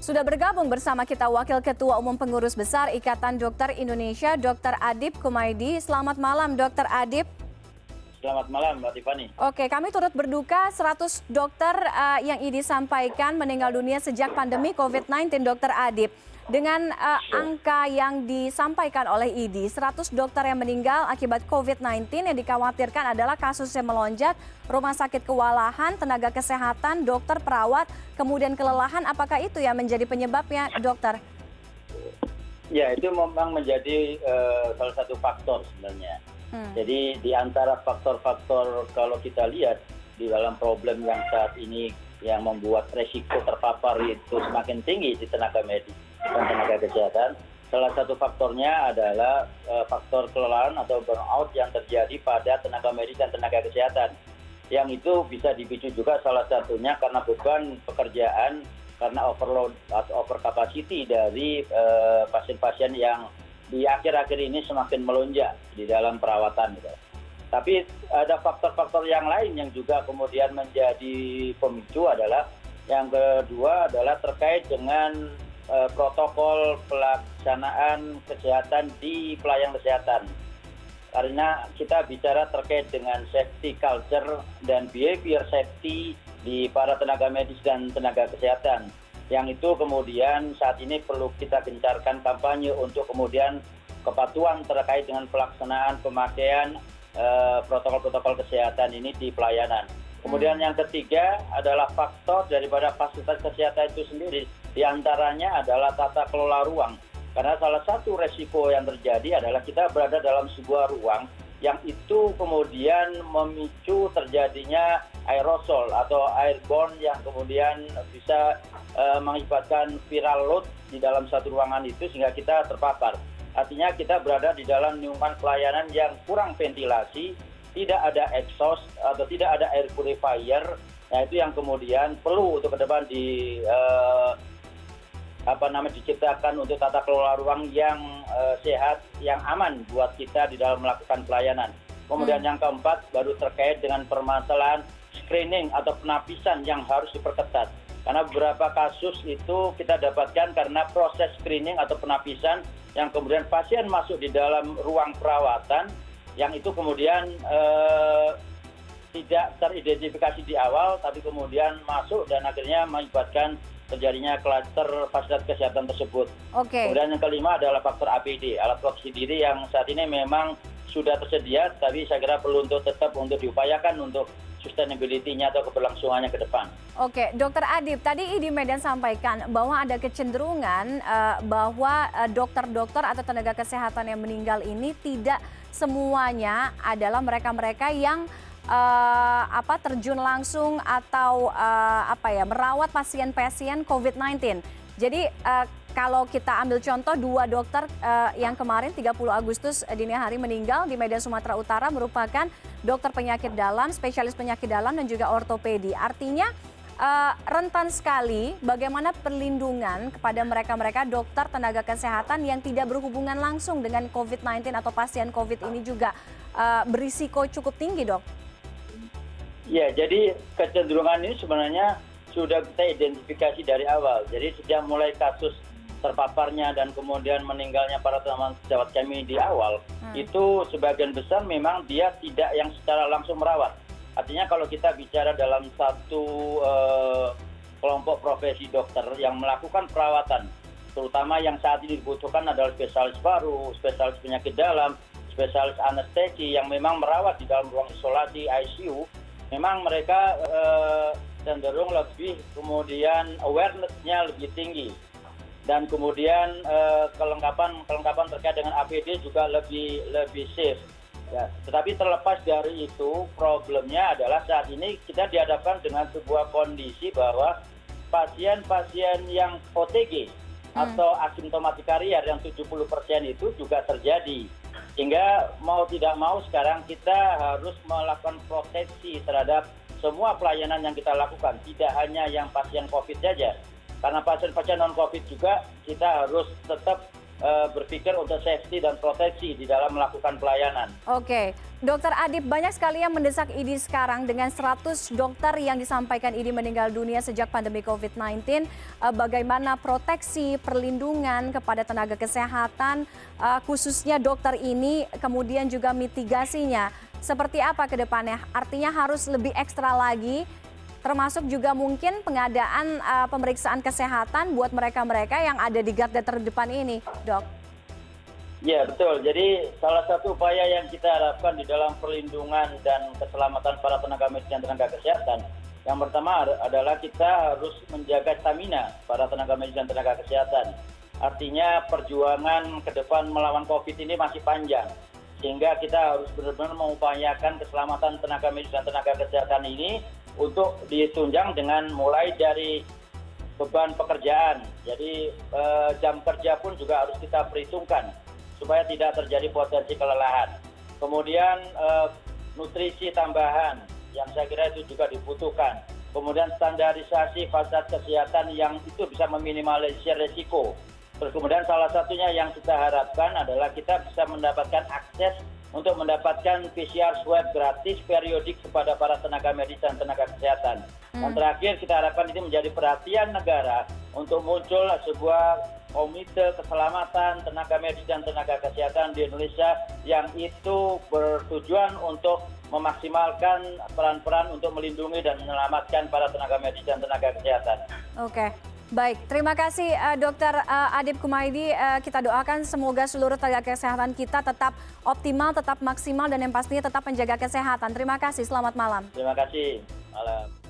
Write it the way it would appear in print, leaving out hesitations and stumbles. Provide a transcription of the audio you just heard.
Sudah bergabung bersama kita Wakil Ketua Umum Pengurus Besar Ikatan Dokter Indonesia, Dr. Adip Kumaydi. Selamat malam, Dr. Adip. Selamat malam, Mbak Tiffany. Oke, kami turut berduka 100 dokter yang IDI sampaikan meninggal dunia sejak pandemi COVID-19, Dr. Adip. Dengan angka yang disampaikan oleh IDI, 100 dokter yang meninggal akibat COVID-19 yang dikhawatirkan adalah kasus yang melonjak, rumah sakit kewalahan, tenaga kesehatan, dokter, perawat, kemudian kelelahan. Apakah itu yang menjadi penyebabnya, dokter? Ya, itu memang menjadi salah satu faktor sebenarnya. Jadi di antara faktor-faktor kalau kita lihat di dalam problem yang saat ini yang membuat resiko terpapar itu semakin tinggi di tenaga medis dan tenaga kesehatan, salah satu faktornya adalah faktor kelelahan atau burnout yang terjadi pada tenaga medis dan tenaga kesehatan. Yang itu bisa dipicu juga salah satunya karena beban pekerjaan, karena overload atau overcapacity dari pasien-pasien yang di akhir-akhir ini semakin melonjak di dalam perawatan. Tapi ada faktor-faktor yang lain yang juga kemudian menjadi pemicu adalah yang kedua adalah terkait dengan protokol pelaksanaan kesehatan di pelayanan kesehatan. Karena kita bicara terkait dengan safety culture dan behavior safety di para tenaga medis dan tenaga kesehatan. Yang itu kemudian saat ini perlu kita gencarkan kampanye untuk kemudian kepatuhan terkait dengan pelaksanaan pemakaian protokol-protokol kesehatan ini di pelayanan. Kemudian yang ketiga adalah faktor daripada fasilitas kesehatan itu sendiri. Di antaranya adalah tata kelola ruang. Karena salah satu resiko yang terjadi adalah kita berada dalam sebuah ruang yang itu kemudian memicu terjadinya aerosol atau airborne yang kemudian bisa mengakibatkan viral load di dalam satu ruangan itu sehingga kita terpapar. Artinya kita berada di dalam lingkungan pelayanan yang kurang ventilasi, tidak ada exhaust atau tidak ada air purifier. Nah itu yang kemudian perlu untuk ke depan diciptakan untuk tata kelola ruang yang sehat, yang aman buat kita di dalam melakukan pelayanan. Kemudian yang keempat baru terkait dengan permasalahan screening atau penapisan yang harus diperketat. Karena beberapa kasus itu kita dapatkan karena proses screening atau penapisan yang kemudian pasien masuk di dalam ruang perawatan yang itu kemudian tidak teridentifikasi di awal tapi kemudian masuk dan akhirnya mengakibatkan terjadinya klaster fasilitas kesehatan tersebut. Kemudian yang kelima adalah faktor APD, alat proteksi diri yang saat ini memang sudah tersedia tapi saya kira perlu tetap untuk diupayakan untuk sustainability-nya atau keberlangsungannya ke depan. Oke, Dr. Adip, tadi IDI Medan sampaikan bahwa ada kecenderungan bahwa dokter-dokter atau tenaga kesehatan yang meninggal ini tidak semuanya adalah mereka-mereka yang terjun langsung atau merawat pasien-pasien COVID-19. Jadi kalau kita ambil contoh 2 dokter yang kemarin 30 Agustus dini hari meninggal di Medan Sumatera Utara merupakan dokter penyakit dalam, spesialis penyakit dalam dan juga ortopedi. Artinya rentan sekali bagaimana perlindungan kepada mereka-mereka dokter tenaga kesehatan yang tidak berhubungan langsung dengan COVID-19 atau pasien COVID ini juga berisiko cukup tinggi, Dok. Ya, jadi kecenderungan ini sebenarnya sudah kita identifikasi dari awal. Jadi sejak mulai kasus terpaparnya dan kemudian meninggalnya para teman sejawat kami di awal, itu sebagian besar memang dia tidak yang secara langsung merawat. Artinya kalau kita bicara dalam satu kelompok profesi dokter yang melakukan perawatan, terutama yang saat ini dibutuhkan adalah spesialis paru, spesialis penyakit dalam, spesialis anestesi yang memang merawat di dalam ruang isolasi ICU, memang mereka cenderung lebih kemudian awareness-nya lebih tinggi. Dan kemudian kelengkapan terkait dengan APD juga lebih safe. Ya, tetapi terlepas dari itu, problemnya adalah saat ini kita dihadapkan dengan sebuah kondisi bahwa pasien-pasien yang OTG atau asymptomatic carrier yang 70% itu juga terjadi. Sehingga mau tidak mau sekarang kita harus melakukan proteksi terhadap semua pelayanan yang kita lakukan, tidak hanya yang pasien COVID saja. Karena pasien-pasien non-COVID juga kita harus tetap berpikir untuk safety dan proteksi di dalam melakukan pelayanan. Oke, Dokter Adip, banyak sekali yang mendesak IDI sekarang dengan 100 dokter yang disampaikan IDI meninggal dunia sejak pandemi COVID-19. Bagaimana proteksi, perlindungan kepada tenaga kesehatan, khususnya dokter ini, kemudian juga mitigasinya. Seperti apa ke depannya? Artinya harus lebih ekstra lagi, termasuk juga mungkin pengadaan pemeriksaan kesehatan buat mereka-mereka yang ada di garda terdepan ini, Dok. Ya, betul. Jadi salah satu upaya yang kita harapkan di dalam perlindungan dan keselamatan para tenaga medis dan tenaga kesehatan, yang pertama adalah kita harus menjaga stamina para tenaga medis dan tenaga kesehatan. Artinya perjuangan ke depan melawan COVID ini masih panjang, sehingga kita harus benar-benar mengupayakan keselamatan tenaga medis dan tenaga kesehatan ini untuk ditunjang dengan mulai dari beban pekerjaan. Jadi jam kerja pun juga harus kita perhitungkan supaya tidak terjadi potensi kelelahan. Kemudian nutrisi tambahan yang saya kira itu juga dibutuhkan. Kemudian standarisasi fasilitas kesehatan yang itu bisa meminimalisir risiko. Terus kemudian salah satunya yang kita harapkan adalah kita bisa mendapatkan akses untuk mendapatkan PCR swab gratis periodik kepada para tenaga medis dan tenaga kesehatan. Dan terakhir kita harapkan ini menjadi perhatian negara untuk muncul sebuah komite keselamatan tenaga medis dan tenaga kesehatan di Indonesia yang itu bertujuan untuk memaksimalkan peran-peran untuk melindungi dan menyelamatkan para tenaga medis dan tenaga kesehatan. Oke. Baik, terima kasih Dr. Adip Kumaydi. Kita doakan semoga seluruh tenaga kesehatan kita tetap optimal, tetap maksimal, dan yang pastinya tetap menjaga kesehatan. Terima kasih, selamat malam. Terima kasih, malam.